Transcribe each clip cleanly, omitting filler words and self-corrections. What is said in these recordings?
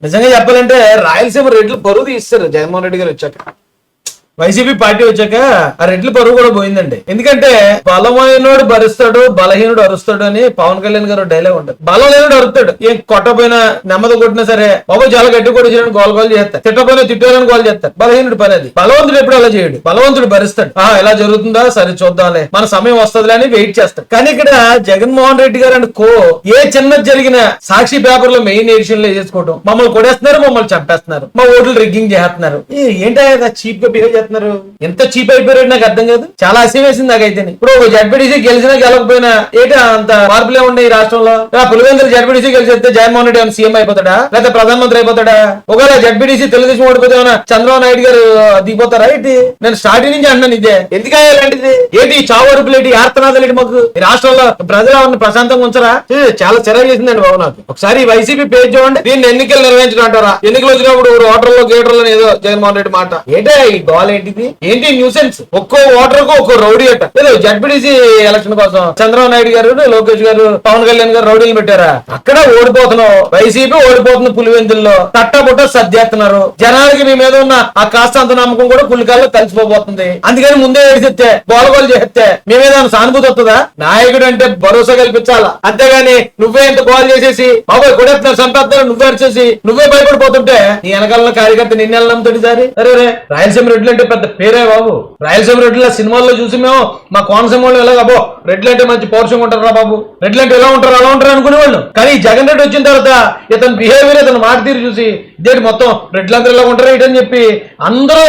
నిజంగా చెప్పాలంటే రాయలసీమ రెడ్లు పరువు తీస్తారు జగన్మోహన్ రెడ్డి గారు వచ్చాక. వైసీపీ పార్టీ వచ్చాక ఆ రెడ్ల పరువు కూడా పోయిందండి. ఎందుకంటే బలమైనోడు భరిస్తాడు, బలహీనుడు అరుస్తాడు అని పవన్ కళ్యాణ్ గారు డైలాగ్ ఉంటుంది. బలం లేనుడు అరుస్తాడు. ఏం కొట్టపోయినా నెమ్మది కొట్టినా సరే బాబు చాలా గట్టి కూడా చేయడానికి గోల్ చేస్తారు, తిట్టపోయినా తిట్టాలని గోల్ చేస్తారు. బలహీనుడు పని అది. బలవంతుడు ఎప్పుడు అలా చేయడు. బలవంతుడు భరిస్తాడు. ఇలా జరుగుతుందా సరే చూద్దాంలే, మన సమయం వస్తుందిలే అని వెయిట్ చేస్తాడు. కానీ ఇక్కడ జగన్మోహన్ రెడ్డి గారు అండ్ కో ఏ చిన్నది జరిగిన సాక్షి పేపర్ లో మెయిన్ ఎడిషన్ లో వేసేసుకోవడం, మమ్మల్ని కొడేస్తున్నారు, మమ్మల్ని చంపేస్తున్నారు, మా ఓట్లు రిగ్గింగ్ చేస్తున్నారు. ఏంటో చీప్ గా బిహేవ్ చేస్తున్నారు. ఎంత చీప్ అయిపోయారు నాకు అర్థం కాదు. చాలా అసహ్యం వేసింది నాకైతే. ఇప్పుడు జడ్పీటీసీ గెలిచినా గెలకపోయినా ఏంటి అంత మార్పులే ఉన్నాయి ఈ రాష్ట్రంలో. పులివెందుల జడ్పీటీసీ గెలిచేస్తే జగన్మోహన్ రెడ్డి ఏమైనా సీఎం అయిపోతాడా, లేకపోతే ప్రధానమంత్రి అయిపోతాడా? ఒకవేళ జడ్పీటీసీ తెలుగుదేశం ఓడిపోతే ఏమైనా చంద్రబాబు నాయుడు గారు దిగిపోతారా ఏంటి? నేను స్టార్టింగ్ నుంచి అంటున్నాను ఇదే. ఎందుకంటే ఏంటి చావరుపులేటి ఆర్తనాథలేటి మాకు ఈ రాష్ట్రంలో ప్రజలు ప్రశాంతంగా ఉంచరా? చాలా చిరాకు చేసిందండి బాబు నాకు. ఒకసారి వైసీపీ పేజ్ చూడండి. దీన్ని ఎన్నికలు నిర్వహించడం అంటారా? ఎన్నికలు వచ్చినప్పుడు ఓటర్లో గేటర్లో ఏదో జగన్మోహన్ రెడ్డి మాట ఏంటే ఈ గోల్ ఏంటిది? ఏంటి న్యూసెన్స్? ఒక్కో ఓటర్ కు ఒక్కో రౌడీ అట్ట. ఏదో జడ్పీటీసీ ఎలక్షన్ కోసం చంద్రబాబు నాయుడు గారు, లోకేష్ గారు, పవన్ కళ్యాణ్ గారు రౌడీలు పెట్టారా? అక్కడ ఓడిపోతున్నావు. వైసీపీ ఓడిపోతున్న పులివెందుల్లో తట్టబుట్ట సర్దేస్తున్నారు. జనాలకి మీ మీద ఉన్న ఆ కాస్తంత నమ్మకం కూడా పులికాల్లో కలిసిపోబోతుంది. అందుకని ముందే ఏడిస్తే గోలగోలు చేస్తే మీ మీద సానుభూతి వస్తుందా? నాయకుడు అంటే భరోసా కల్పించాలా, అంతేగాని నువ్వే ఇంత గోల్ చేసేసి బాబాయ్ కొడేస్తున్నారు, చంపేస్తున్నారు, నువ్వే అరిచేసి నువ్వే భయపడిపోతుంటే నీ వెనకాల కార్యకర్త నిన్నెల నమ్ముతుంది సారి. అరే రాయలసీమ రెడ్లు అంటే పెద్ద పేరే బాబు. రాయలసీమ రెడ్ల సినిమాల్లో చూసి మేము మా కోనసీమ వాళ్ళు ఎలాగ అబ్బో రెడ్లు అంటే మంచి పౌరుషంగా ఉంటారా బాబు, రెడ్లు అంటే ఎలా ఉంటారు అలా ఉంటారు అనుకునేవాళ్ళు. కానీ జగన్ రెడ్డి వచ్చిన తర్వాత ఇతని బిహేవియర్, ఇతను మాట తీరు చూసి ఇదేంటి మొత్తం రెడ్లందరూ ఇలా ఉంటారా ఇటని చెప్పి అందరూ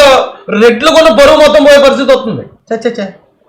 రెడ్లు కొన్న బరువు మొత్తం పోయే పరిస్థితి వస్తుంది. చచ్చా